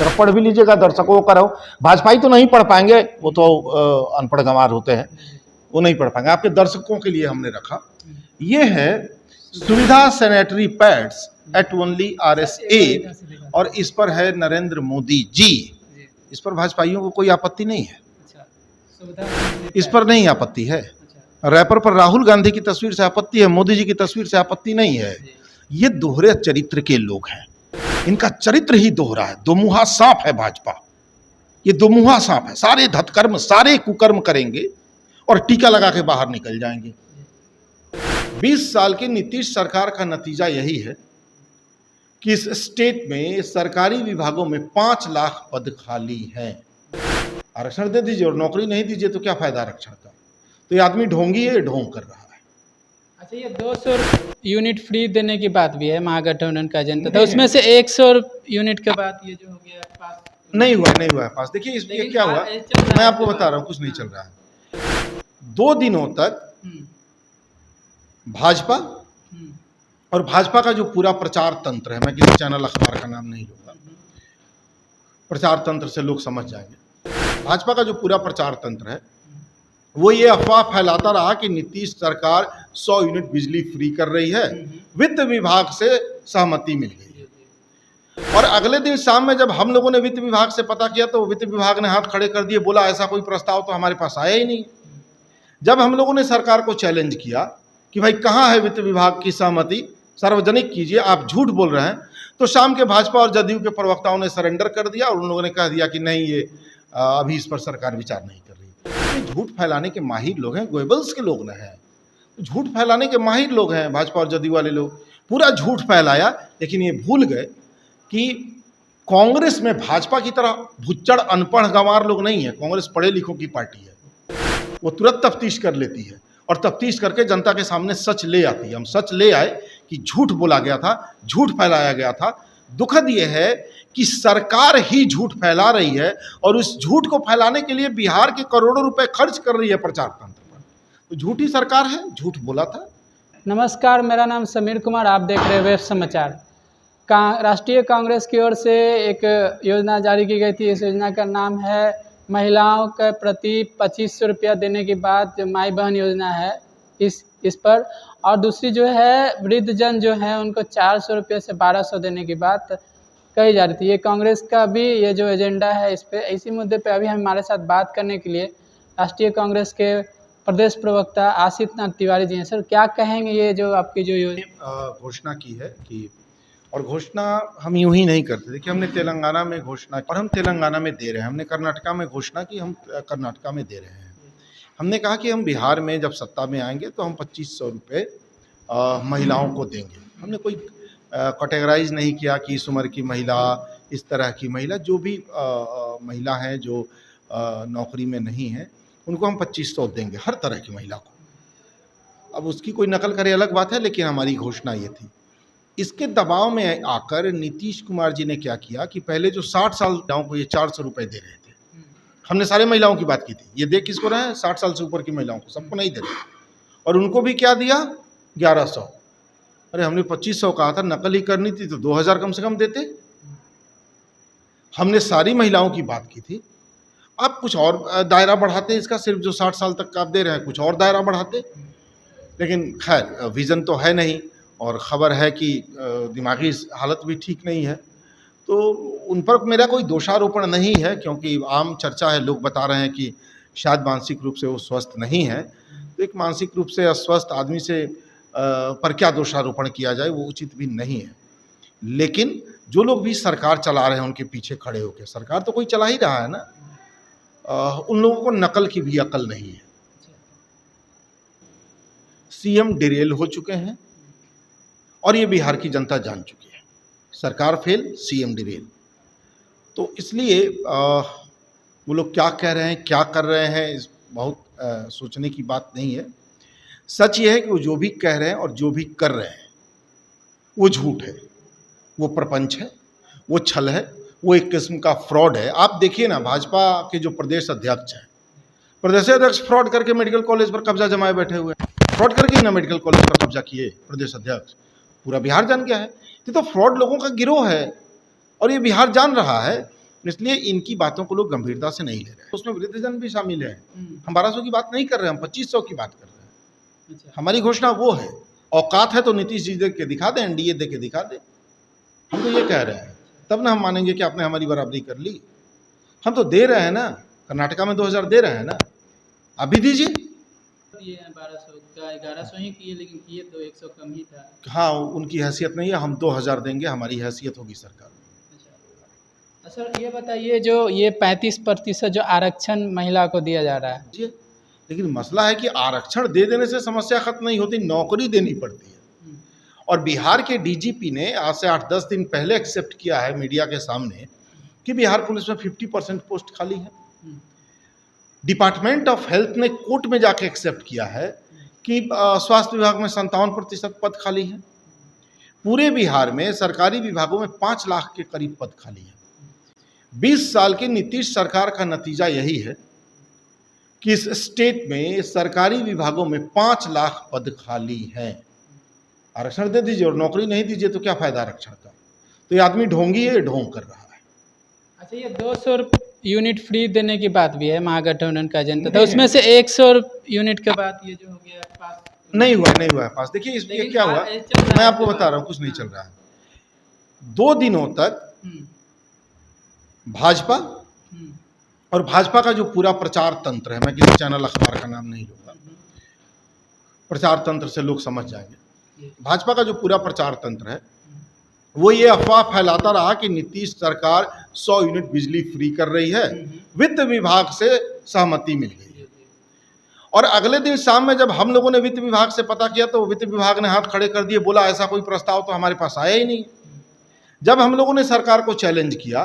जरा पढ़ भी लीजिएगा, दर्शकों को कराओ। भाजपाई तो नहीं पढ़ पाएंगे, वो तो अनपढ़ गंवार होते हैं, वो नहीं पढ़ पाएंगे। आपके दर्शकों के लिए हमने रखा। ये है सुविधा sanitary pads at only RS8 और इस पर है नरेंद्र मोदी जी। इस पर भाजपाइयों को कोई आपत्ति नहीं है, इस पर नहीं आपत्ति है। रैपर पर राहुल गांधी की तस्वीर से आपत्ति है, मोदी जी की तस्वीर से आपत्ति नहीं है। ये दोहरे चरित्र के लोग हैं, इनका चरित्र ही दोहरा है। दोमुहा सांप है भाजपा, ये दोमुहा सांप है। सारे धतकर्म, सारे कुकर्म करेंगे और टीका लगा के बाहर निकल जाएंगे। 20 साल की नीतीश सरकार का नतीजा यही है कि इस स्टेट में सरकारी विभागों में 5 लाख पद खाली हैं। आरक्षण दे दीजिए और नौकरी नहीं दीजिए तो क्या फायदा आरक्षण का? तो ये आदमी ढोंगी है, ढोंग कर रहा है। अच्छा, ये 200 यूनिट फ्री देने की बात भी है महागठबंधन का एजेंडा था, उसमें से 100 यूनिट के बाद ये जो हो गया पास नहीं हुआ है पास। देखिए इसमें क्या हुआ, मैं आपको बता रहा हूँ, कुछ नहीं चल रहा है। 2 दिनों तक भाजपा और भाजपा का जो पूरा प्रचार तंत्र है, मैं किसी चैनल अखबार का नाम नहीं लूंगा, प्रचार तंत्र से लोग समझ जाएंगे। भाजपा का जो पूरा प्रचार तंत्र है वो ये अफवाह फैलाता रहा कि नीतीश सरकार 100 यूनिट बिजली फ्री कर रही है, वित्त विभाग से सहमति मिल गई है। और अगले दिन शाम में जब हम लोगों ने वित्त विभाग से पता किया तो वित्त विभाग ने हाथ खड़े कर दिए, बोला ऐसा कोई प्रस्ताव तो हमारे पास आया ही नहीं। जब हम लोगों ने सरकार को चैलेंज किया कि भाई कहाँ है वित्त विभाग की सहमति, सार्वजनिक कीजिए, आप झूठ बोल रहे हैं, तो शाम के भाजपा और जदयू के प्रवक्ताओं ने सरेंडर कर दिया और उन लोगों ने कह दिया कि नहीं, ये अभी इस पर सरकार विचार नहीं कर रही। ये झूठ फैलाने के माहिर लोग हैं, गोएबल्स के लोग न हैं, झूठ फैलाने के माहिर लोग हैं भाजपा और जदयू वाले लोग। पूरा झूठ फैलाया, लेकिन ये भूल गए कि कांग्रेस में भाजपा की तरह भुच्चड़ अनपढ़ गंवार लोग नहीं है। कांग्रेस पढ़े लिखों की पार्टी है, वो तुरंत तफ्तीश कर लेती है और तफ्तीश करके जनता के सामने सच ले आती है। हम सच ले आए कि झूठ बोला गया था, झूठ फैलाया गया था। दुखद ये है कि सरकार ही झूठ फैला रही है और उस झूठ को फैलाने के लिए बिहार के करोड़ों रुपए खर्च कर रही है प्रचार तंत्र पर। तो झूठी सरकार है, झूठ बोला था। नमस्कार, मेरा नाम समीर कुमार, आप देख रहे हैं वेब समाचार। राष्ट्रीय कांग्रेस की ओर से एक योजना जारी की गई थी। इस योजना का नाम है महिलाओं के प्रति 2500 रुपया देने के बाद जो माई बहन योजना है इस पर, और दूसरी जो है वृद्धजन जो है उनको 400 रुपये से 1200 देने की बात कही जा रही थी। ये कांग्रेस का भी ये जो एजेंडा है, इस पे इसी मुद्दे पे अभी हमारे साथ बात करने के लिए राष्ट्रीय कांग्रेस के प्रदेश प्रवक्ता आशीष नाथ तिवारी जी हैं। सर, क्या कहेंगे ये जो आपकी जो योजना घोषणा की है कि, और घोषणा हम यूं ही नहीं करते। देखिए, हमने तेलंगाना में घोषणा की और हम तेलंगाना में दे रहे हैं, हमने कर्नाटका में घोषणा की, हम कर्नाटका में दे रहे हैं। हमने कहा कि हम बिहार में जब सत्ता में आएंगे तो हम 2500 रुपये महिलाओं को देंगे। हमने कोई कैटेगराइज नहीं किया कि इस उम्र की महिला, इस तरह की महिला, जो भी महिला हैं जो नौकरी में नहीं है उनको हम 2500 देंगे, हर तरह की महिला को। अब उसकी कोई नकल करे अलग बात है, लेकिन हमारी घोषणा ये थी। इसके दबाव में आकर नीतीश कुमार जी ने क्या किया कि पहले जो 60 साल महिलाओं को ये 400 रुपये दे रहे थे, हमने सारे महिलाओं की बात की थी, ये दे किसको रहे हैं, 60 साल से ऊपर की महिलाओं को, सबको नहीं दे रहे। और उनको भी क्या दिया, 1100। अरे हमने 2500 कहा था, नकल ही करनी थी तो 2000 कम से कम देते। हमने सारी महिलाओं की बात की थी। आप कुछ और दायरा बढ़ाते इसका, सिर्फ जो 60 साल तक का आप दे रहे हैं कुछ और दायरा बढ़ाते। लेकिन खैर, विज़न तो है नहीं और ख़बर है कि दिमागी हालत भी ठीक नहीं है, तो उन पर मेरा कोई दोषारोपण नहीं है, क्योंकि आम चर्चा है, लोग बता रहे हैं कि शायद मानसिक रूप से वो स्वस्थ नहीं है। तो एक मानसिक रूप से अस्वस्थ आदमी से पर क्या दोषारोपण किया जाए, वो उचित भी नहीं है। लेकिन जो लोग भी सरकार चला रहे हैं उनके पीछे खड़े होकर, सरकार तो कोई चला ही रहा है ना, उन लोगों को नकल की भी अकल नहीं है। सीएम डिरेल हो चुके हैं और ये बिहार की जनता जान चुकी है। सरकार फेल, सीएम डिरेल। तो इसलिए वो लोग क्या कह रहे हैं, क्या कर रहे हैं, इस बहुत सोचने की बात नहीं है। सच ये है कि वो जो भी कह रहे हैं और जो भी कर रहे हैं वो झूठ है, वो प्रपंच है, वो छल है, वो एक किस्म का फ्रॉड है। आप देखिए ना, भाजपा के जो प्रदेश अध्यक्ष हैं, प्रदेश अध्यक्ष फ्रॉड करके मेडिकल कॉलेज पर कब्जा जमाए बैठे हुए हैं। फ्रॉड करके ही ना मेडिकल कॉलेज पर कब्जा किए प्रदेश अध्यक्ष, पूरा बिहार जान गया है। ये तो फ्रॉड लोगों का गिरोह है और ये बिहार जान रहा है। इसलिए इनकी बातों को लोग गंभीरता से नहीं ले रहे हैं। उसमें वृद्धजन भी शामिल है। हम 1200 की बात नहीं कर रहे हैं, हम 2500 की बात कर रहे हैं। अच्छा। हमारी घोषणा वो है। औकात है तो नीतीश जी दे के दिखा दें, एनडीए दे के दिखा दें। हम तो ये कह रहे हैं, तब ना हम मानेंगे कि आपने हमारी बराबरी कर ली। हम तो दे रहे हैं ना, कर्नाटका में 2000 दे रहे हैं ना, अभी दीजिए। ये 1200 का 1100 ही किए, लेकिन किए तो 100 कम ही था। हाँ, उनकी हैसियत नहीं है, हम 2000 देंगे, हमारी हैसियत होगी सरकार में। अच्छा सर, ये बताइए जो ये 35% जो आरक्षण महिला को दिया जा रहा है, जी, लेकिन मसला है कि आरक्षण दे देने से समस्या खत्म नहीं होती, नौकरी देनी पड़ती है। और बिहार के डीजीपी ने आज से 8-10 दिन पहले एक्सेप्ट किया है मीडिया के सामने कि बिहार पुलिस में 50% पोस्ट खाली है। डिपार्टमेंट ऑफ हेल्थ ने कोर्ट में जाके एक्सेप्ट किया है कि स्वास्थ्य विभाग में 57% पद खाली है। पूरे बिहार में सरकारी विभागों में 5 लाख के करीब पद खाली है। 20 साल की नीतीश सरकार का नतीजा यही है कि इस स्टेट में सरकारी विभागों में 5 लाख पद खाली हैं। आरक्षण दे दीजिए और नौकरी नहीं दीजिए तो क्या फायदा आरक्षण का? तो ये आदमी ढोंगी है, ढोंग कर रहा है। अच्छा, ये 200 यूनिट फ्री देने की बात भी है महागठबंधन का एजेंडा था, उसमें से 100 यूनिट के बाद ये जो हो गया पास नहीं हुआ है पास। देखिए इसमें लेकिन क्या हुआ, मैं आपको बता रहा हूँ, कुछ नहीं चल रहा है। 2 दिनों तक भाजपा और भाजपा का जो पूरा प्रचार तंत्र है, मैं किसी चैनल अखबार का नाम नहीं लूंगा, प्रचार तंत्र से लोग समझ जाएंगे। भाजपा का जो पूरा प्रचार तंत्र है वो ये अफवाह फैलाता रहा कि नीतीश सरकार 100 यूनिट बिजली फ्री कर रही है, वित्त विभाग से सहमति मिल गई है। और अगले दिन शाम में जब हम लोगों ने वित्त विभाग से पता किया तो वित्त विभाग ने हाथ खड़े कर दिए, बोला ऐसा कोई प्रस्ताव तो हमारे पास आया ही नहीं। जब हम लोगों ने सरकार को चैलेंज किया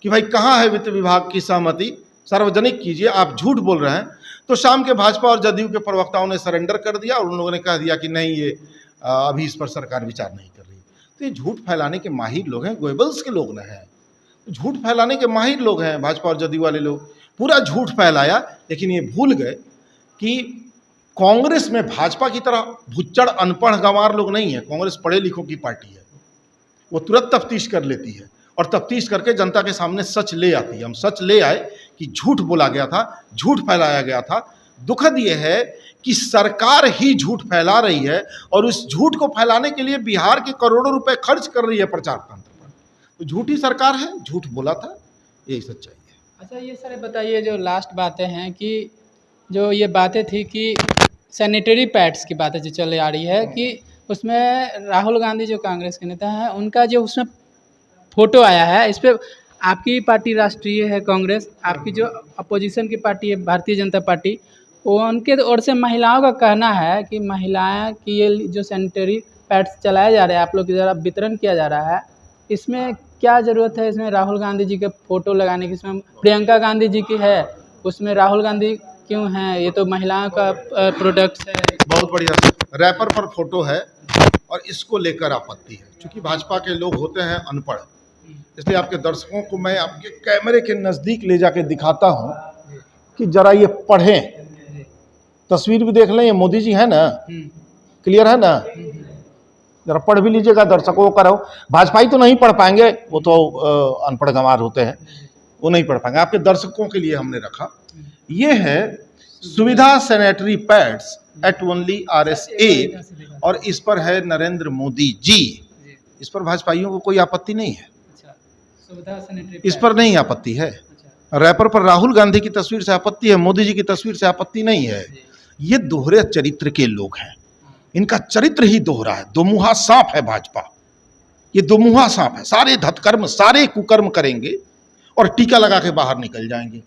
कि भाई कहाँ है वित्त विभाग की सहमति, सार्वजनिक कीजिए, आप झूठ बोल रहे हैं, तो शाम के भाजपा और जदयू के प्रवक्ताओं ने सरेंडर कर दिया और उन लोगों ने कह दिया कि नहीं, ये अभी इस पर सरकार विचार नहीं कर रही। तो ये झूठ फैलाने के माहिर लोग हैं, गोएबल्स के लोग न हैं, झूठ फैलाने के माहिर लोग हैं भाजपा और जदयू वाले लोग। पूरा झूठ फैलाया, लेकिन ये भूल गए कि कांग्रेस में भाजपा की तरह भुच्चड़ अनपढ़ गंवार लोग नहीं है। कांग्रेस पढ़े लिखों की पार्टी है, वो तुरंत तफ्तीश कर लेती है और तफ्तीश करके जनता के सामने सच ले आती है। हम सच ले आए कि झूठ बोला गया था, झूठ फैलाया गया था। दुखद ये है कि सरकार ही झूठ फैला रही है और उस झूठ को फैलाने के लिए बिहार के करोड़ों रुपए खर्च कर रही है प्रचार तंत्र पर। तो झूठी सरकार है, झूठ बोला था, यही सच्चाई है। अच्छा, ये सारे बताइए जो लास्ट बातें हैं कि जो ये बातें थी कि सैनिटरी पैड्स की बातें जो चले आ रही है कि उसमें राहुल गांधी जो कांग्रेस के नेता हैं उनका जो उसमें फोटो आया है, इस पर आपकी पार्टी राष्ट्रीय है कांग्रेस, आपकी जो अपोजिशन की पार्टी है भारतीय जनता पार्टी, वो उनके ओर से महिलाओं का कहना है कि महिलाएं की ये जो सैनिटरी पैड्स चलाए जा रहे हैं, आप लोग की तरफ वितरण किया जा रहा है, इसमें क्या ज़रूरत है इसमें राहुल गांधी जी के फ़ोटो लगाने की? इसमें प्रियंका गांधी जी की है, उसमें राहुल गांधी क्यों हैं? ये तो महिलाओं का प्रोडक्ट्स है। बहुत बढ़िया, रैपर पर फोटो है और इसको लेकर आपत्ति है। क्योंकि भाजपा के लोग होते हैं अनपढ़, इसलिए आपके दर्शकों को मैं आपके कैमरे के नज़दीक ले जाके दिखाता हूँ कि जरा ये पढ़ें, तस्वीर भी देख लें। ये मोदी जी है ना, क्लियर है ना, जरा पढ़ भी लीजिएगा, दर्शकों को करो। भाजपाई तो नहीं पढ़ पाएंगे, वो तो अनपढ़ गंवार होते हैं, वो नहीं पढ़ पाएंगे। आपके दर्शकों के लिए हमने रखा। ये है सुविधा sanitary pads at only RSA और इस पर है नरेंद्र मोदी जी। इस पर भाजपाइयों को कोई आपत्ति नहीं है, सुविधा सैनिटरी इस पर नहीं आपत्ति है। रैपर पर राहुल गांधी की तस्वीर से आपत्ति है, मोदी जी की तस्वीर से आपत्ति नहीं है। ये दोहरे चरित्र के लोग हैं, इनका चरित्र ही दोहरा है। दोमुहा सांप है भाजपा, ये दोमुहा सांप है। सारे धतकर्म, सारे कुकर्म करेंगे और टीका लगा के बाहर निकल जाएंगे।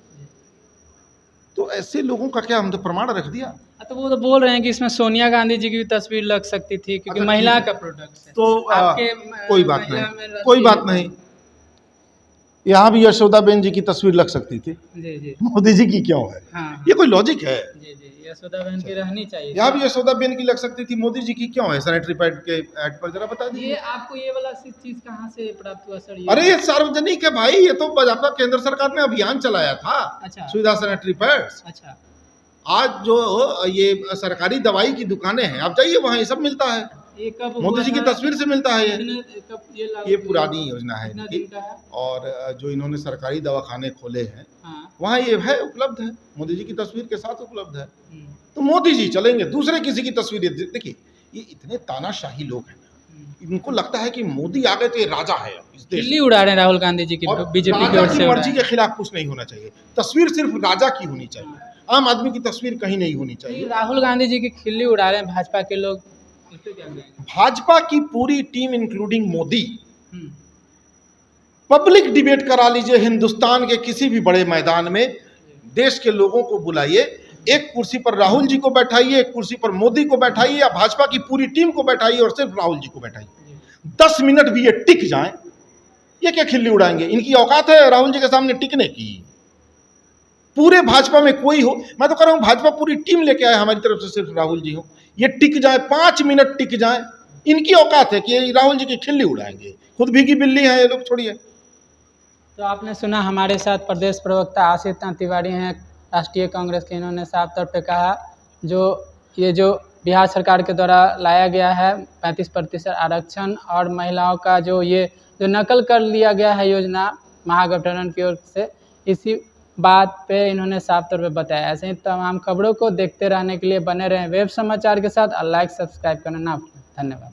तो ऐसे लोगों का क्या, हम तो प्रमाण रख दिया। तो वो तो बोल रहे हैं कि इसमें सोनिया गांधी जी की भी तस्वीर लग सकती थी क्योंकि अच्छा, महिला का प्रोडक्ट है। तो कोई बात नहीं, कोई बात नहीं। यहाँ भी यशोदाबेन जी की तस्वीर लग सकती थी, जी, मोदी जी की क्यों है? हाँ, ये कोई लॉजिक है? जी, यशोदाबेन की रहनी चाहिए। यहाँ भी यशोदाबेन की लग सकती थी, मोदी जी की क्यों है? सैनिटरी पैड के ऐड पर जरा बता दीजिए। ये आपको ये वाला चीज कहाँ से प्राप्त हुआ सर? अरे ये सार्वजनिक है भाई, ये तो आपका केंद्र सरकार ने अभियान चलाया था। अच्छा, सुविधा सैनिटरी पैड्स। अच्छा, आज जो ये सरकारी दवाई की दुकानें हैं, आप जाइए वहाँ ये सब मिलता है। ये कब मोदी जी की हुआ था? तस्वीर से मिलता है कब ये लागू ये हुआ? पुरानी योजना है कितना इनकी। दिन का है? और जो इन्होंने सरकारी दवाखाने खोले हैं हाँ। वहाँ ये है, उपलब्ध है, मोदी जी की तस्वीर के साथ उपलब्ध है। हम्म, तो मोदी जी चलेंगे, दूसरे किसी की तस्वीर देखिए, ये इतने तानाशाही लोग हैं ना, हम्म। इनको लगता है कि मोदी आ गए तो ये राजा है इस देश दिल्ली उड़ा रहे हैं राहुल गांधी जी की, और बीजेपी की राजा ओर की से उड़ा मर्जी रहे के खिलाफ कुछ नहीं होना चाहिए, तस्वीर सिर्फ राजा की होनी चाहिए, आम आदमी की तस्वीर कहीं नहीं होनी हैं। चाहिए। राहुल गांधी जी की खिल्ली उड़ा रहे हैं भाजपा के लोग, इस पे क्या कहेंगे? भाजपा की पूरी टीम इंक्लूडिंग मोदी, हम्म, पब्लिक डिबेट करा लीजिए हिंदुस्तान के किसी भी बड़े मैदान में, देश के लोगों को बुलाइए, एक कुर्सी पर राहुल जी को बैठाइए, एक कुर्सी पर मोदी को बैठाइए, या भाजपा की पूरी टीम को बैठाइए और सिर्फ राहुल जी को बैठाइए। 10 मिनट भी ये टिक जाएं, ये क्या खिल्ली उड़ाएंगे? इनकी औकात है राहुल जी के सामने टिकने की? पूरे भाजपा में कोई हो, मैं तो कह रहा हूं भाजपा पूरी टीम लेके आए, हमारी तरफ से सिर्फ राहुल जी हो, ये टिक जाए, 5 मिनट टिक जाए, इनकी औकात है कि राहुल जी की खिल्ली उड़ाएंगे। खुद भीगी बिल्ली है ये लोग, छोड़िए। तो आपने सुना हमारे साथ प्रदेश प्रवक्ता आशीष तिवारी हैं राष्ट्रीय कांग्रेस के। इन्होंने साफ तौर पे कहा जो बिहार सरकार के द्वारा लाया गया है 35% आरक्षण और महिलाओं का जो नकल कर लिया गया है योजना महागठबंधन की ओर से, इसी बात पे इन्होंने साफ तौर पे बताया। ऐसे ही तमाम खबरों को देखते रहने के लिए बने रहें वेब समाचार के साथ और लाइक सब्सक्राइब करना ना भूलें। धन्यवाद।